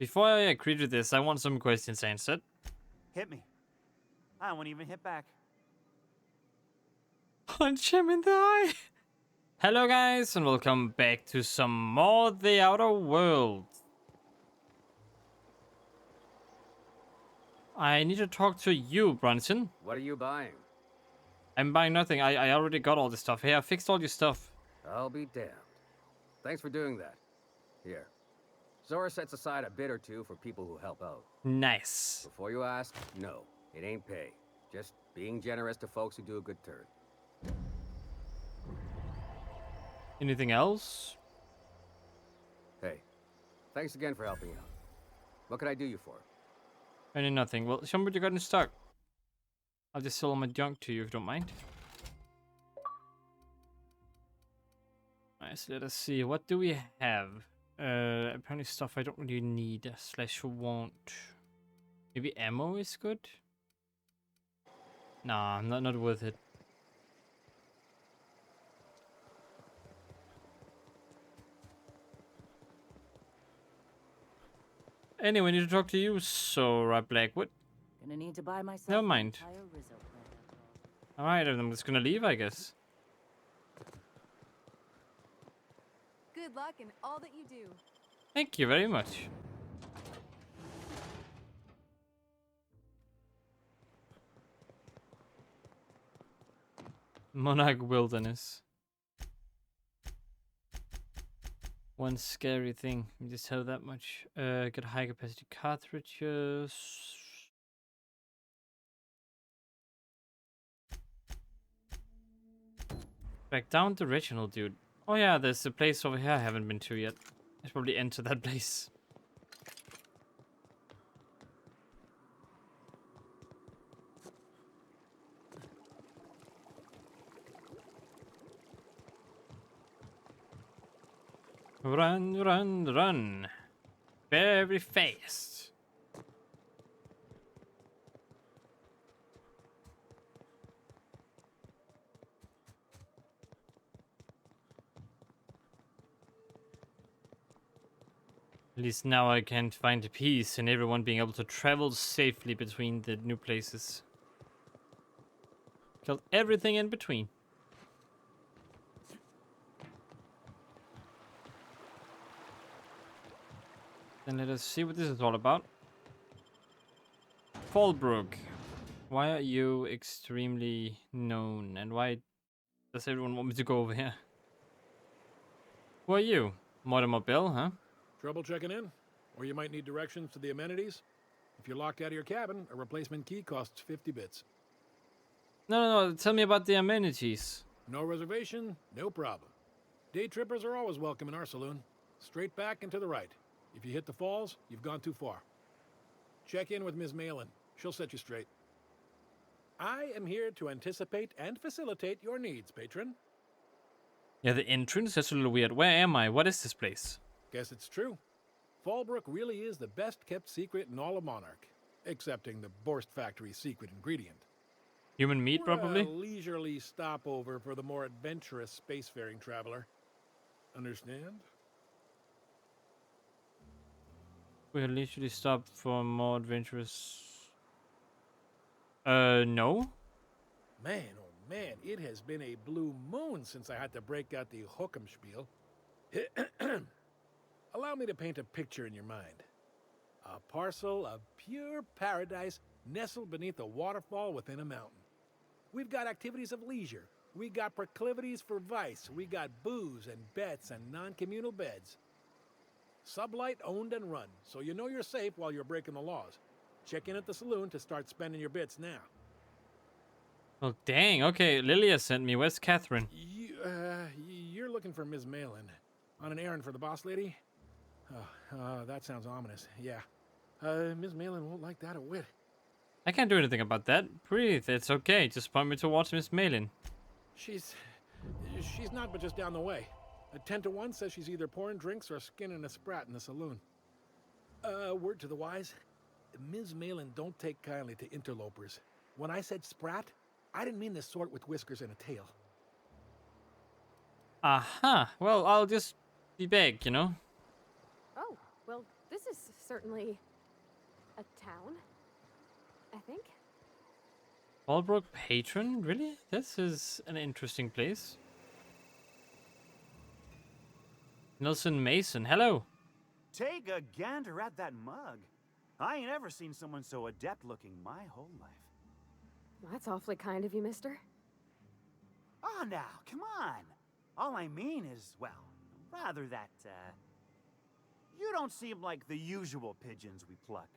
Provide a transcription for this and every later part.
Before I agree to this, I want some questions answered. Hit me. I won't even hit back. Punch him in the eye. Hello guys, and welcome back to some more The Outer Worlds. I need to talk to you, Brunson. What are you buying? I'm buying nothing. I already got all this stuff. Hey, I fixed all your stuff. I'll be damned. Thanks for doing that. Here. Zora sets aside a bit or two for people who help out. Nice. Before you ask, no, it ain't pay. Just being generous to folks who do a good turn. Anything else? Hey, thanks again for helping out. What can I do you for? Only nothing. Well, show me what you got in stock. I'll just sell all my junk to you if you don't mind. Nice, let us see. What do we have? Apparently stuff I don't really need / want. Maybe ammo is good? Nah, not worth it. Anyway, I need to talk to you, Sora Blackwood. Gonna need to buy myself Never mind. an entire Rizzo plant. Alright, I'm just gonna leave, I guess. Good luck in all that you do. Thank you very much. Monarch Wilderness. One scary thing. We just have that much. Get high capacity cartridges. Back down to original, dude. Oh yeah, there's a place over here I haven't been to yet. I should probably enter that place. Run, run, run. Very fast. At least now I can find peace and everyone being able to travel safely between the new places. Killed everything in between. Then let us see what this is all about. Fallbrook. Why are you extremely known? And why does everyone want me to go over here? Who are you? Mortimer Bell, huh? Trouble checking in? Or you might need directions to the amenities? If you're locked out of your cabin, a replacement key costs 50 bits. No. Tell me about the amenities. No reservation, no problem. Day trippers are always welcome in our saloon. Straight back and to the right. If you hit the falls, you've gone too far. Check in with Ms. Malin. She'll set you straight. I am here to anticipate and facilitate your needs, patron. Yeah, the entrance? That's a little weird. Where am I? What is this place? Guess it's true. Fallbrook really is the best-kept secret in all of Monarch, excepting the Borst Factory's secret ingredient. Human meat, We're probably? a leisurely stopover for the more adventurous spacefaring traveler. Understand? We'll literally stop for more adventurous... no? Man, oh man, it has been a blue moon since I had to break out the hook'em spiel. Allow me to paint a picture in your mind. A parcel of pure paradise nestled beneath a waterfall within a mountain. We've got activities of leisure. We got proclivities for vice. We got booze and bets and non-communal beds. Sublight owned and run, so you know you're safe while you're breaking the laws. Check in at the saloon to start spending your bits now. Well, dang. Okay, Lilia sent me. Where's Catherine? You're looking for Ms. Malin. On an errand for the boss lady? That sounds ominous. Yeah. Ms. Malin won't like that a whit. I can't do anything about that. Breathe. It's okay. Just point me towards Miss Malin. She's not but just down the way. A 10 to 1 says she's either pouring drinks or skinning a sprat in the saloon. Word to the wise. Ms. Malin don't take kindly to interlopers. When I said sprat, I didn't mean the sort with whiskers and a tail. Aha. Well, I'll just be back, you know? Oh, well, this is certainly a town, I think. Fallbrook patron? Really? This is an interesting place. Nelson Mason, hello. Take a gander at that mug. I ain't ever seen someone so adept looking my whole life. Well, that's awfully kind of you, mister. Oh, now, come on. All I mean is, well, rather that, you don't seem like the usual pigeons we pluck.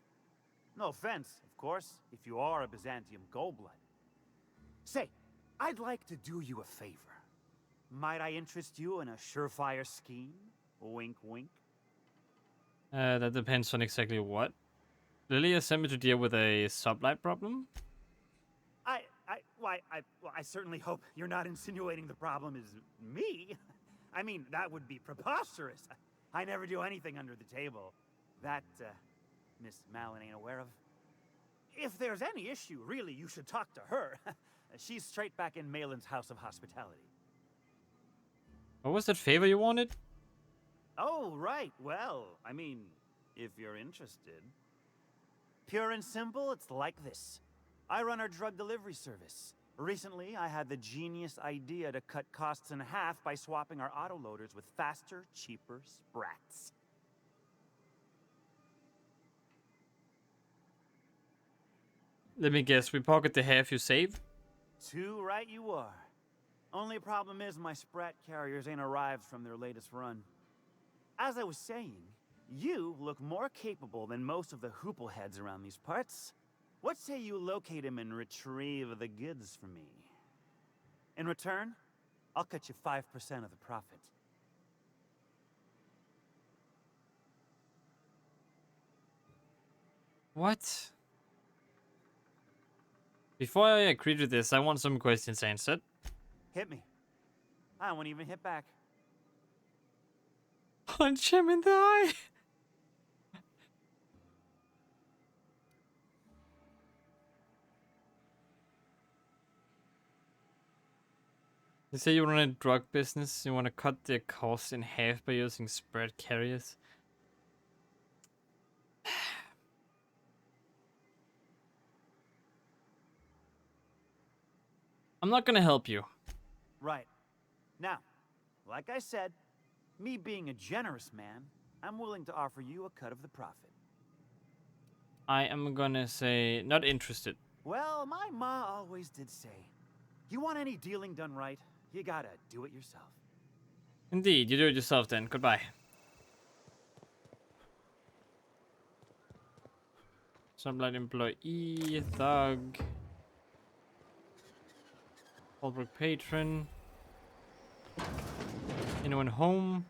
No offense, of course, if you are a Byzantium goldblood. Say, I'd like to do you a favor. Might I interest you in a surefire scheme? Wink, wink. That depends on exactly what. Lily has sent me to deal with a sublight problem. I certainly hope you're not insinuating the problem is me. I mean, that would be preposterous. I never do anything under the table. That, Miss Malin ain't aware of. If there's any issue, really, you should talk to her. She's straight back in Malin's House of Hospitality. What was that favor you wanted? Oh, right. Well, I mean, if you're interested. Pure and simple, it's like this. I run our drug delivery service. Recently, I had the genius idea to cut costs in half by swapping our autoloaders with faster, cheaper sprats. Let me guess, we pocket the half you save? Too right you are. Only problem is my sprat carriers ain't arrived from their latest run. As I was saying, you look more capable than most of the hoople heads around these parts. What say you locate him and retrieve the goods for me? In return, I'll cut you 5% of the profit. What? Before I agree to this, I want some questions answered. Hit me. I won't even hit back. Punch him in the eye! You say you run a drug business, you want to cut the cost in half by using spread carriers. I'm not gonna help you. Right. Now, like I said, me being a generous man, I'm willing to offer you a cut of the profit. I am gonna say not interested. Well, my ma always did say, you want any dealing done right, you gotta do it yourself. Indeed, you do it yourself then. Goodbye. Sublight employee, thug. Fallbrook patron. Anyone home?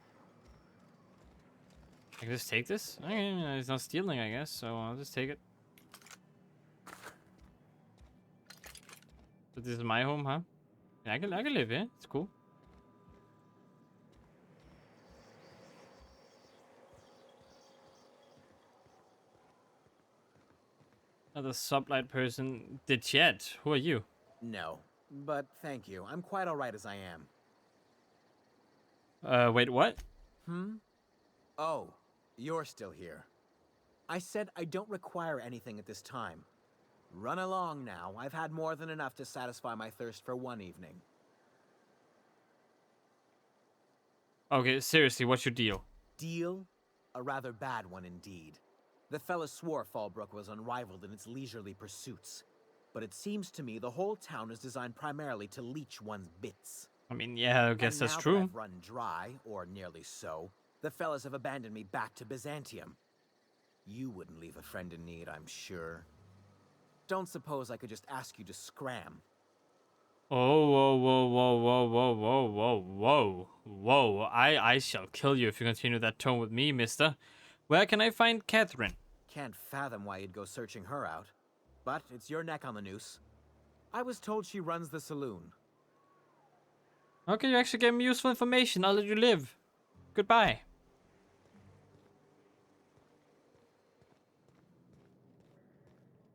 I can just take this? Okay, it's not stealing, I guess, so I'll just take it. But this is my home, huh? Yeah, I can live here. It's cool. Another sublight person. The chat. Who are you? No, but thank you. I'm quite alright as I am. Wait, what? Oh, you're still here. I said I don't require anything at this time. Run along now. I've had more than enough to satisfy my thirst for one evening. Okay, seriously, what's your deal? Deal? A rather bad one indeed. The fella swore Fallbrook was unrivaled in its leisurely pursuits. But it seems to me the whole town is designed primarily to leech one's bits. I mean, yeah, I guess And that's now true. that I've run dry, or nearly so, the fellas have abandoned me back to Byzantium. You wouldn't leave a friend in need, I'm sure. Don't suppose I could just ask you to scram. Oh, whoa, whoa, whoa, whoa, whoa, whoa, whoa, whoa, whoa. I shall kill you if you continue that tone with me, mister. Where can I find Catherine? Can't fathom why you'd go searching her out. But it's your neck on the noose. I was told she runs the saloon. Okay, you actually gave me useful information. I'll let you live. Goodbye.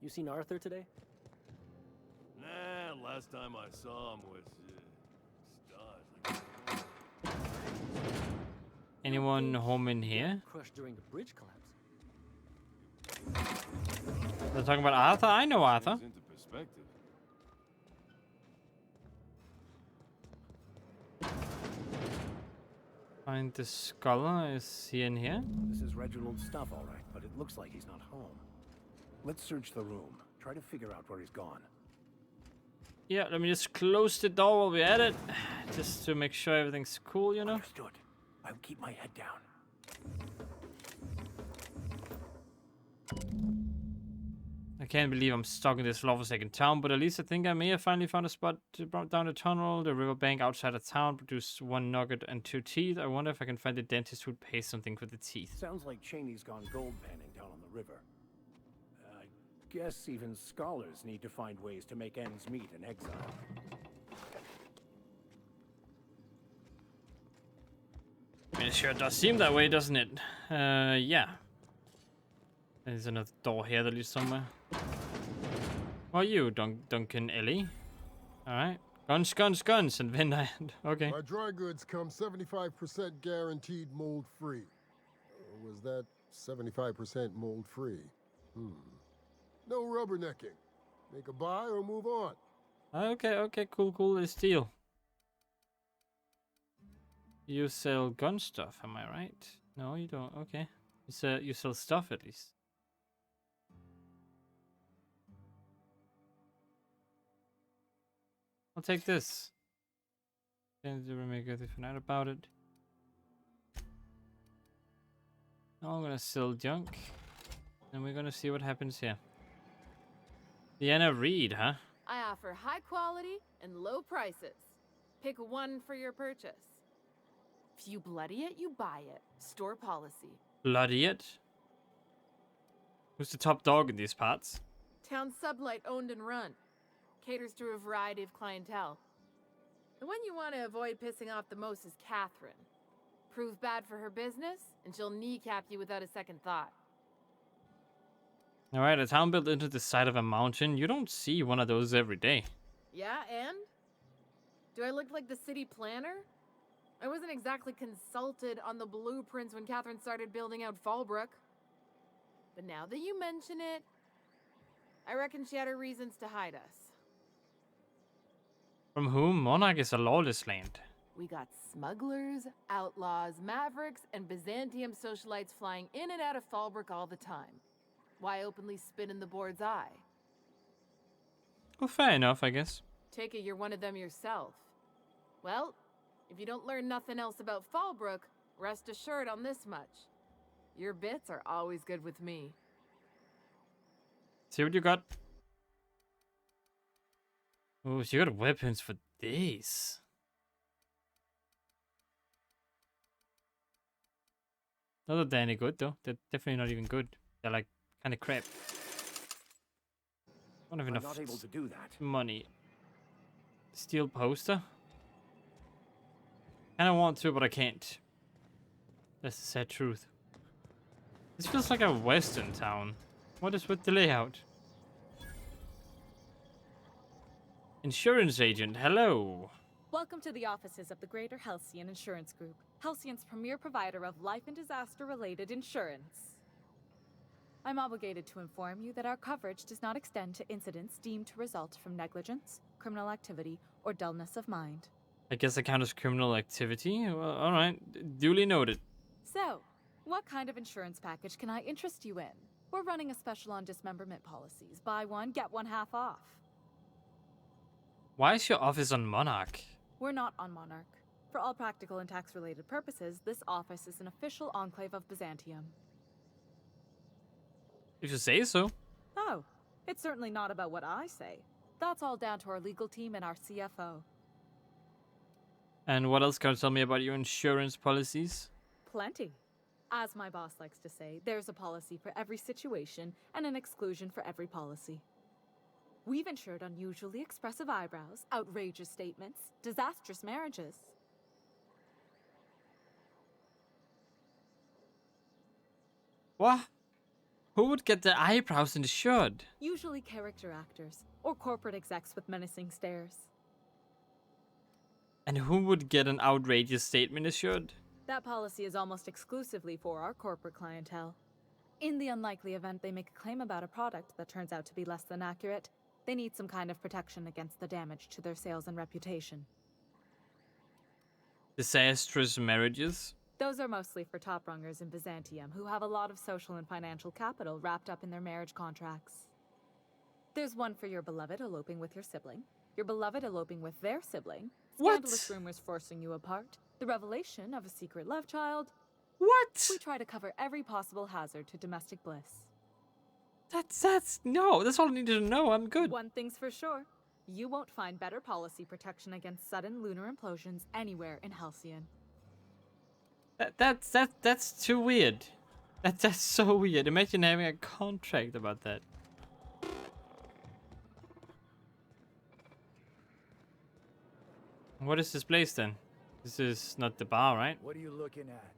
You seen Arthur today? Nah, last time I saw him was Anyone home in here? Crushed during the bridge collapse. They're talking about Arthur? I know Arthur. Things into perspective. Find the scholar. Is he in here? This is Reginald's stuff, all right, but it looks like he's not home. Let's search the room. Try to figure out where he's gone. Yeah, let me just close the door while we're at it. Just to make sure everything's cool, you know? Understood. I'll keep my head down. I can't believe I'm stuck in this lava-second town, but at least I think I may have finally found a spot to brought down the tunnel. The riverbank outside of town produced 1 nugget and 2 teeth. I wonder if I can find a dentist who'd pay something for the teeth. Sounds like Cheney's gone gold panning down on the river. I guess even scholars need to find ways to make ends meet in exile. I mean, it sure does seem that way, doesn't it? Yeah. There's another door here that leads somewhere. Who are you, Duncan Ellie? Alright. Guns, guns, guns, and then I... Okay. My dry goods come 75% guaranteed mold-free. Was that 75% mold-free? No rubbernecking. Make a buy or move on. Okay, okay, cool, cool. Let's deal. You sell gun stuff, am I right? No, you don't. Okay. You sell stuff at least. I'll take this. Can't make a different about it. Now I'm gonna sell junk. And we're gonna see what happens here. Deanna Reed, huh? I offer high quality and low prices. Pick one for your purchase. If you bloody it, you buy it. Store policy. Bloody it? Who's the top dog in these parts? Town sublight owned and run. Caters to a variety of clientele. The one you want to avoid pissing off the most is Catherine. Prove bad for her business, and she'll kneecap you without a second thought. Alright, a town built into the side of a mountain. You don't see one of those every day. Yeah, and? Do I look like the city planner? I wasn't exactly consulted on the blueprints when Catherine started building out Fallbrook. But now that you mention it, I reckon she had her reasons to hide us. From whom? Monarch is a lawless land. We got smugglers, outlaws, mavericks, and Byzantium socialites flying in and out of Fallbrook all the time. Why openly spit in the board's eye? Well, fair enough, I guess. Take it you're one of them yourself. Well, if you don't learn nothing else about Fallbrook, rest assured on this much. Your bits are always good with me. See what you got? Oh, so you got weapons for this. Not that they're any good, though. They're definitely not even good. They're like kind of crap. Don't have enough not able to do that. money. Steel poster? Kinda want to, but I can't. That's the sad truth. This feels like a western town. What is with the layout? Insurance agent, hello. Welcome to the offices of the Greater Halcyon Insurance Group, Halcyon's premier provider of life and disaster-related insurance. I'm obligated to inform you that our coverage does not extend to incidents deemed to result from negligence, criminal activity, or dullness of mind. I guess I count as criminal activity? Well, alright, duly noted. So, what kind of insurance package can I interest you in? We're running a special on dismemberment policies. Buy one, get one half off. Why is your office on Monarch? We're not on Monarch. For all practical and tax-related purposes, this office is an official enclave of Byzantium. If you say so. Oh, it's certainly not about what I say. That's all down to our legal team and our CFO. And what else can you tell me about your insurance policies? Plenty. As my boss likes to say, there's a policy for every situation and an exclusion for every policy. We've insured unusually expressive eyebrows, outrageous statements, disastrous marriages. What? Who would get their eyebrows insured? Usually character actors, or corporate execs with menacing stares. And who would get an outrageous statement insured? That policy is almost exclusively for our corporate clientele. In the unlikely event they make a claim about a product that turns out to be less than accurate, they need some kind of protection against the damage to their sales and reputation. Disastrous marriages? Those are mostly for top rungers in Byzantium who have a lot of social and financial capital wrapped up in their marriage contracts. There's one for your beloved eloping with your sibling, your beloved eloping with their sibling, scandalous rumors forcing you apart, the revelation of a secret love child. What? We try to cover every possible hazard to domestic bliss. No, that's all I needed to know. I'm good. One thing's for sure. You won't find better policy protection against sudden lunar implosions anywhere in Halcyon. That's too weird. That's so weird. Imagine having a contract about that. What is this place then? This is not the bar, right? What are you looking at?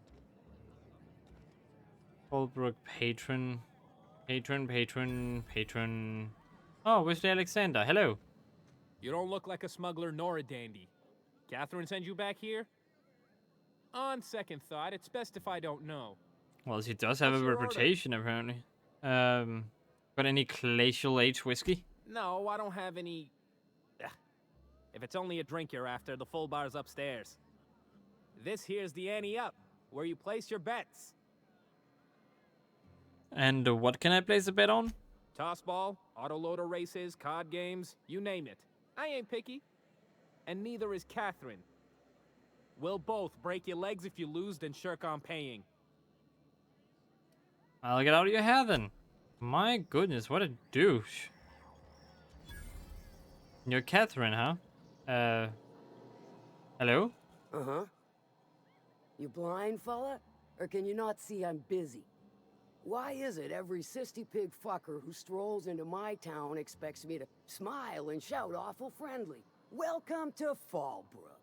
Fallbrook patron. Oh, Wesley Alexander. Hello. You don't look like a smuggler nor a dandy. Catherine sent you back here? On second thought, it's best if I don't know. Well, she does have What's a your reputation, apparently. Got any glacial age whiskey? No, I don't have any... Ugh. If it's only a drink you're after, the full bar's upstairs. This here's the ante up, where you place your bets. And what can I place a bet on? Tossball, autoloader races, card games, you name it. I ain't picky. And neither is Catherine. We'll both break your legs if you lose, then shirk on paying. I'll get out of your hair then. My goodness, what a douche. You're Catherine, huh? Hello? Uh-huh. You blind, fella? Or can you not see I'm busy? Why is it every sissy pig fucker who strolls into my town expects me to smile and shout awful friendly? Welcome to Fallbrook.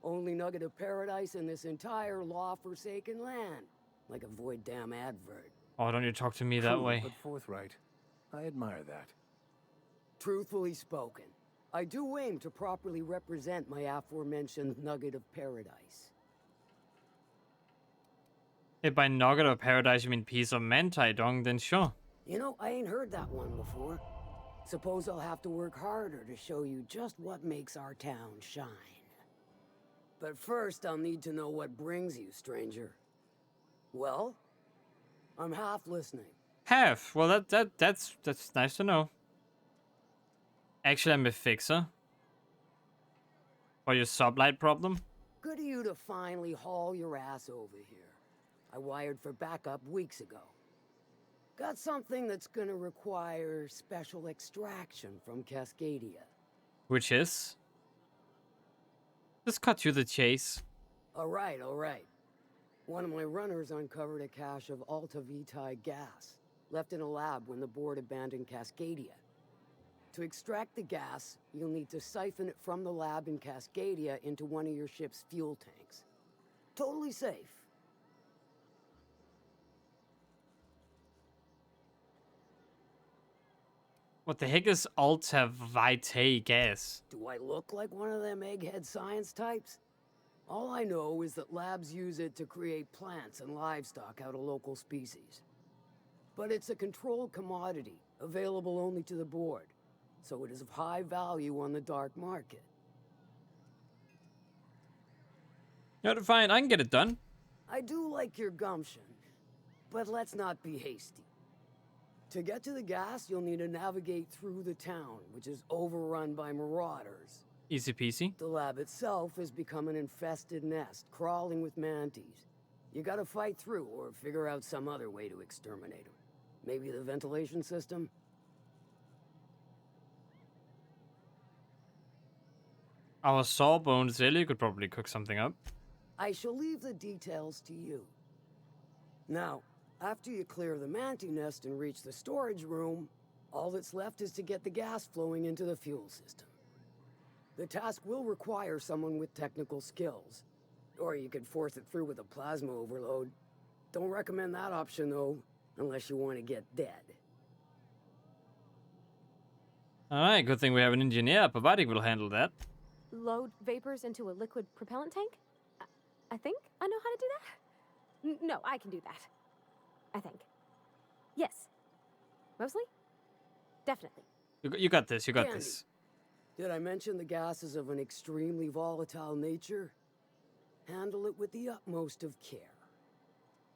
Only nugget of paradise in this entire law-forsaken land. Like a void damn advert. Oh, don't you talk to me that way. But forthright. I admire that. Truthfully spoken, I do aim to properly represent my aforementioned nugget of paradise. If by nugget of paradise you mean piece of mentai dong, then sure. You know, I ain't heard that one before. Suppose I'll have to work harder to show you just what makes our town shine. But first, I'll need to know what brings you, stranger. Well, I'm half listening. Half? Well, that's nice to know. Actually, I'm a fixer. For your sublight problem? Good of you to finally haul your ass over here. I wired for backup weeks ago. Got something that's gonna require special extraction from Cascadia. Which is? Just cut to the chase. All right. One of my runners uncovered a cache of Alta Vitae gas, left in a lab when the board abandoned Cascadia. To extract the gas, you'll need to siphon it from the lab in Cascadia into one of your ship's fuel tanks. Totally safe. What the heck is Alta Vitae gas? Do I look like one of them egghead science types? All I know is that labs use it to create plants and livestock out of local species. But it's a controlled commodity, available only to the board, so it is of high value on the dark market. You're fine, I can get it done. I do like your gumption, but let's not be hasty. To get to the gas, you'll need to navigate through the town, which is overrun by marauders. Easy peasy. The lab itself has become an infested nest, crawling with manties. You gotta fight through, or figure out some other way to exterminate them. Maybe the ventilation system? Our sawbones Ellie could probably cook something up. I shall leave the details to you. Now, after you clear the mantis nest and reach the storage room, all that's left is to get the gas flowing into the fuel system. The task will require someone with technical skills. Or you could force it through with a plasma overload. Don't recommend that option, though, unless you want to get dead. Alright, good thing we have an engineer. Pavadik will handle that. Load vapors into a liquid propellant tank? I think I know how to do that. No, I can do that. I think. Yes. Mostly? Definitely. You got this. You got Candy. this. Did I mention the gas is of an extremely volatile nature? Handle it with the utmost of care.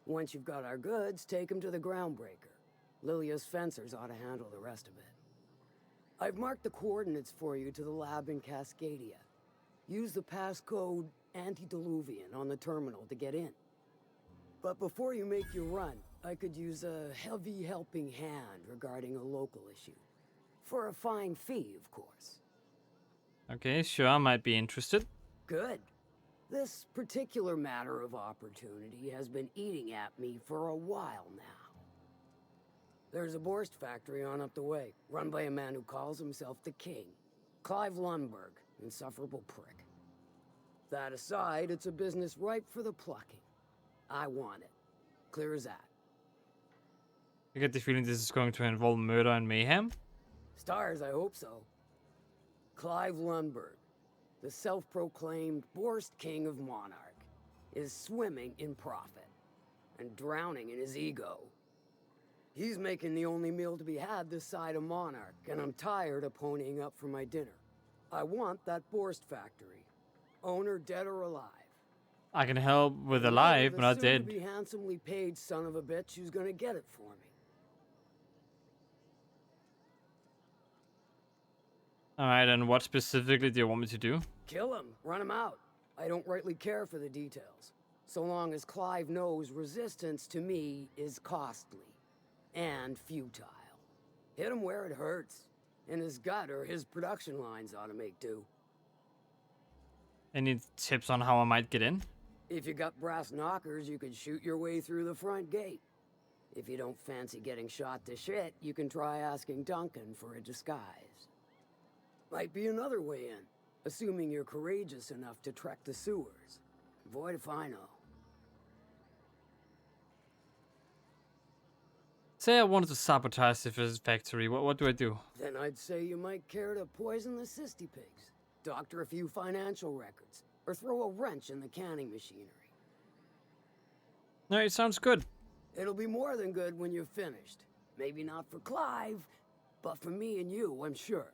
Once you've got our goods, take them to the groundbreaker. Lilia's fencers ought to handle the rest of it. I've marked the coordinates for you to the lab in Cascadia. Use the passcode Antediluvian on the terminal to get in. But before you make your run, I could use a heavy helping hand regarding a local issue. For a fine fee, of course. Okay, sure, I might be interested. Good. This particular matter of opportunity has been eating at me for a while now. There's a Borst factory on up the way, run by a man who calls himself the King. Clive Lundberg, insufferable prick. That aside, it's a business ripe for the plucking. I want it. Clear as that. I get the feeling this is going to involve murder and mayhem. Stars, I hope so. Clive Lundberg, the self-proclaimed Borst King of Monarch, is swimming in profit and drowning in his ego. He's making the only meal to be had this side of Monarch, and I'm tired of ponying up for my dinner. I want that Borst factory, owner dead or alive. I can help with alive, but not dead. The soon-to-be handsomely paid son of a bitch who's gonna get it for me. Alright, and what specifically do you want me to do? Kill him, run him out. I don't rightly care for the details. So long as Clive knows resistance to me is costly and futile. Hit him where it hurts. In his gut or his production lines ought to make do. Any tips on how I might get in? If you got brass knockers, you could shoot your way through the front gate. If you don't fancy getting shot to shit, you can try asking Duncan for a disguise. Might be another way in, assuming you're courageous enough to trek the sewers. Void if I know. Say I wanted to sabotage the factory, what do I do? Then I'd say you might care to poison the cysty pigs, doctor a few financial records, or throw a wrench in the canning machinery. No, it sounds good. It'll be more than good when you've finished. Maybe not for Clive, but for me and you, I'm sure.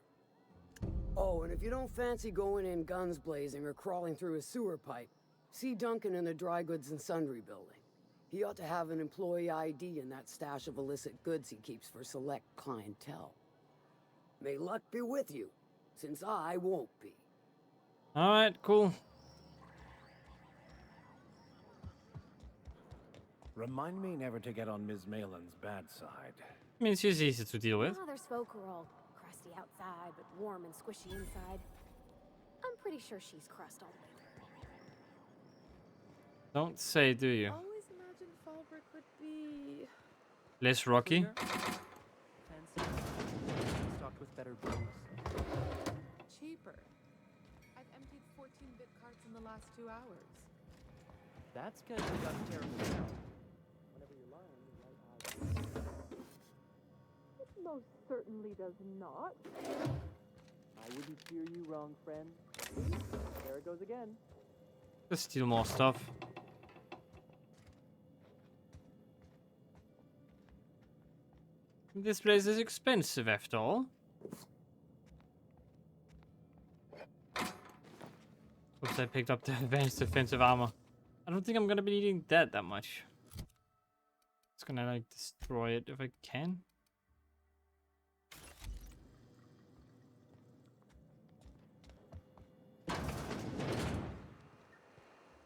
Oh, and if you don't fancy going in guns blazing or crawling through a sewer pipe, see Duncan in the dry goods and sundry building. He ought to have an employee ID in that stash of illicit goods he keeps for select clientele. May luck be with you, since I won't be. Alright, cool. Remind me never to get on Ms. Malin's bad side. I mean, she's easy to deal with. Mother's folk are all crusty outside, but warm and squishy inside. I'm pretty sure she's crust all the way through. Don't say, do you? Always imagined Fallbrook would be Less rocky? Fancy. Stocked with better brews. cheaper. I've emptied 14-bit carts in the last 2 hours. That's because you got terrible sound. Whenever you're lying, your right eye. It most certainly does not. I wouldn't steer you wrong, friend. There it goes again. Let's steal more stuff. This place is expensive after all. Oops, I picked up the advanced defensive armor. I don't think I'm gonna be needing that much. It's gonna like destroy it if I can.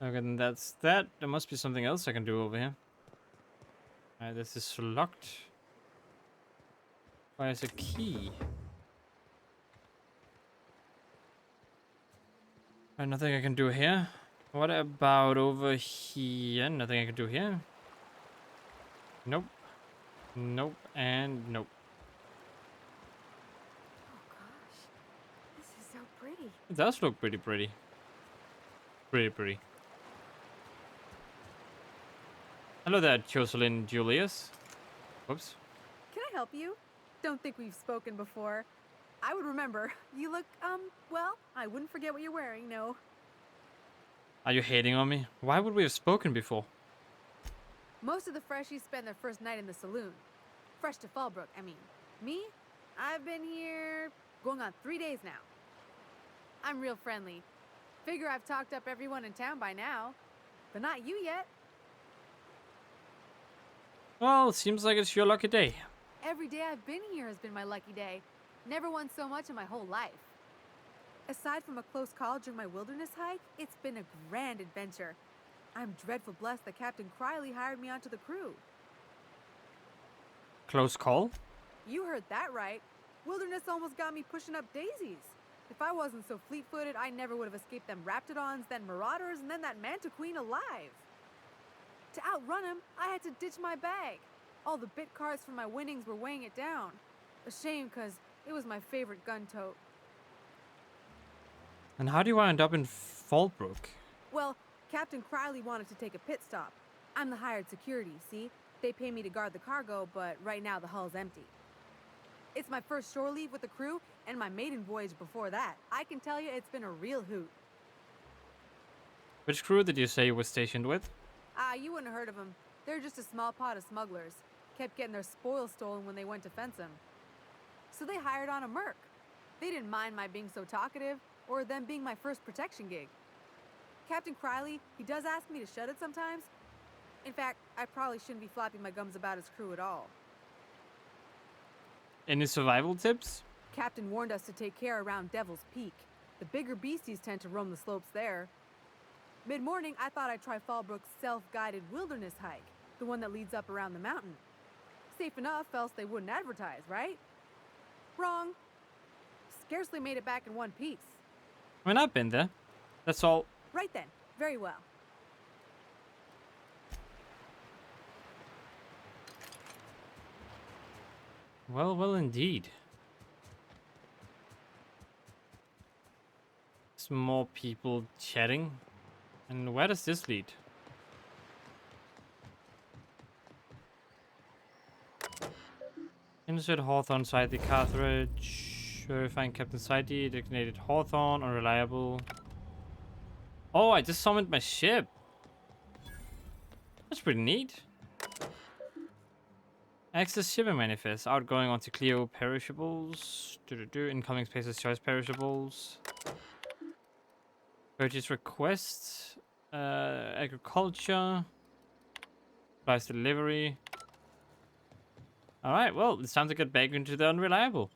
Okay, then that's that. There must be something else I can do over here. Alright, this is locked. Requires a key. Alright, nothing I can do here. What about over here? Nothing I can do here. Nope. Nope, and nope. Oh gosh, this is so pretty. It does look pretty pretty. Pretty. Hello there, Jocelyn Julius. Whoops. Can I help you? Don't think we've spoken before. I would remember. You look, well, I wouldn't forget what you're wearing, no. Are you hating on me? Why would we have spoken before? Most of the Freshies spend their first night in the Saloon. Fresh to Fallbrook, I mean. Me? I've been here going on 3 days now. I'm real friendly. Figure I've talked up everyone in town by now. But not you yet. Well, seems like it's your lucky day. Every day I've been here has been my lucky day. Never won so much in my whole life. Aside from a close call during my wilderness hike, it's been a grand adventure. I'm dreadful blessed that Captain Criley hired me onto the crew. Close call? You heard that right. Wilderness almost got me pushing up daisies. If I wasn't so fleet-footed, I never would have escaped them Raptidons, then Marauders, and then that Manta Queen alive. To outrun him, I had to ditch my bag. All the bit cards from my winnings were weighing it down. A shame, because it was my favorite gun tote. And how do you end up in Fallbrook? Well, Captain Criley wanted to take a pit stop. I'm the hired security, see? They pay me to guard the cargo, but right now the hull's empty. It's my first shore leave with the crew, and my maiden voyage before that. I can tell you it's been a real hoot. Which crew did you say you were stationed with? You wouldn't have heard of them. They're just a small pot of smugglers. Kept getting their spoils stolen when they went to fence them. So they hired on a merc. They didn't mind my being so talkative, or them being my first protection gig. Captain Criley, he does ask me to shut it sometimes. In fact, I probably shouldn't be flapping my gums about his crew at all. Any survival tips? Captain warned us to take care around Devil's Peak. The bigger beasties tend to roam the slopes there. Mid-morning, I thought I'd try Fallbrook's self-guided wilderness hike, the one that leads up around the mountain. Safe enough, else they wouldn't advertise, right? Wrong. Scarcely made it back in one piece. I mean, I've been there. That's all. Right then. Very well. Well, well, indeed. Some more people chatting. And where does this lead? Insert Hawthorne side the cartridge. Find Captain Sidey, designated Hawthorne, Unreliable. Oh, I just summoned my ship. That's pretty neat. Access shipping manifest. Outgoing onto Cleo perishables. Incoming spaces choice perishables. Purchase requests. Agriculture. Price delivery. Alright, well, it's time to get back into the Unreliable.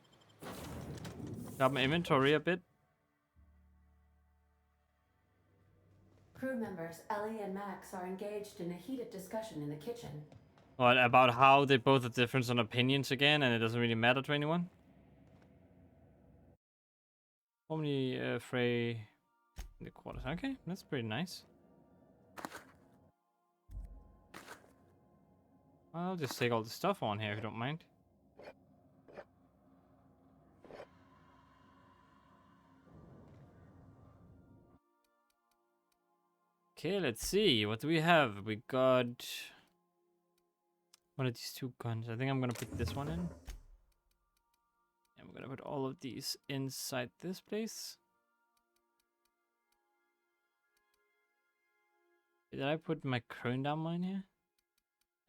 Got my inventory a bit. Crew members Ellie and Max are engaged in a heated discussion in the kitchen. What, about how they both have different opinions again and it doesn't really matter to anyone? Omni Frey in the quarters. Okay, that's pretty nice. I'll just take all the stuff on here if you don't mind. Okay, let's see. What do we have? We got one of these two guns. I think I'm gonna put this one in. And we're gonna put all of these inside this place. Did I put my Krondamm in here?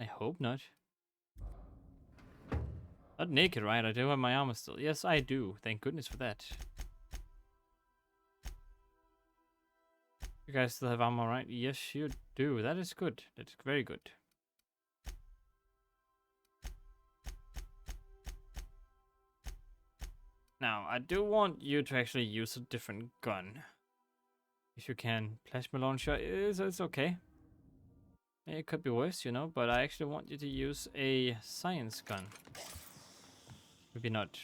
I hope not. Not naked, right? I do have my armor still. Yes, I do. Thank goodness for that. You guys still have armor, right? Yes, you do. That is good. That's very good. Now, I do want you to actually use a different gun. If you can. Plasma launcher is it's okay. It could be worse, you know, but I actually want you to use a science gun. Maybe not.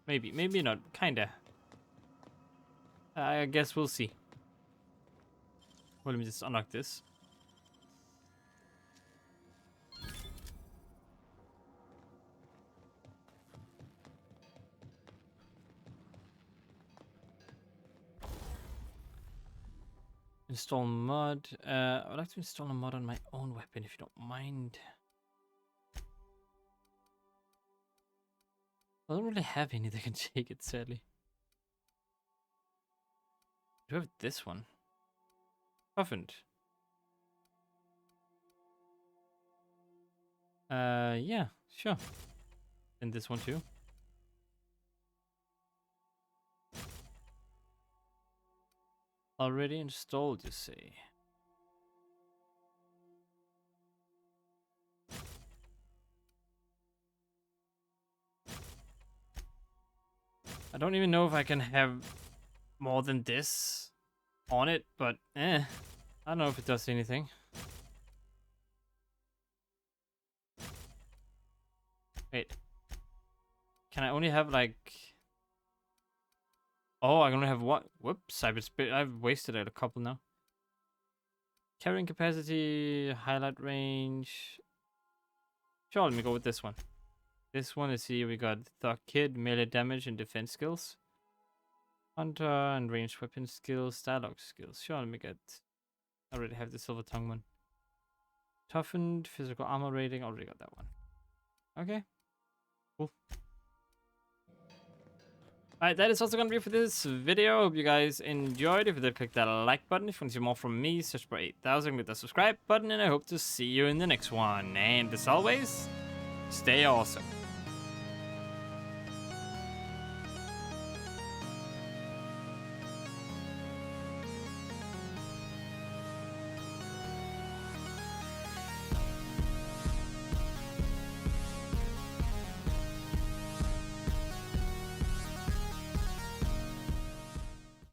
Maybe not. Kinda. I guess we'll see. Well, let me just unlock this. Install mod. I'd like to install a mod on my own weapon if you don't mind. I don't really have any that can take it, sadly. I do have this one. Toughened. Yeah, sure. And this one too. Already installed, you see. I don't even know if I can have more than this on it, but I don't know if it does anything. Wait. Can I only have like... Oh, I only have one. Whoops, I've wasted a couple now. Carrying capacity, highlight range. Sure, let me go with this one. This one is here. We got Thug Kid, melee damage and defense skills. Hunter and ranged weapon skills, dialogue skills. Sure, let me get... I already have the Silver Tongue one. Toughened, physical armor rating. Already got that one. Okay. Cool. Alright, that is also going to be for this video. Hope you guys enjoyed. If you did, click that like button. If you want to see more from me, search for 8000. Click the subscribe button. And I hope to see you in the next one. And as always, stay awesome.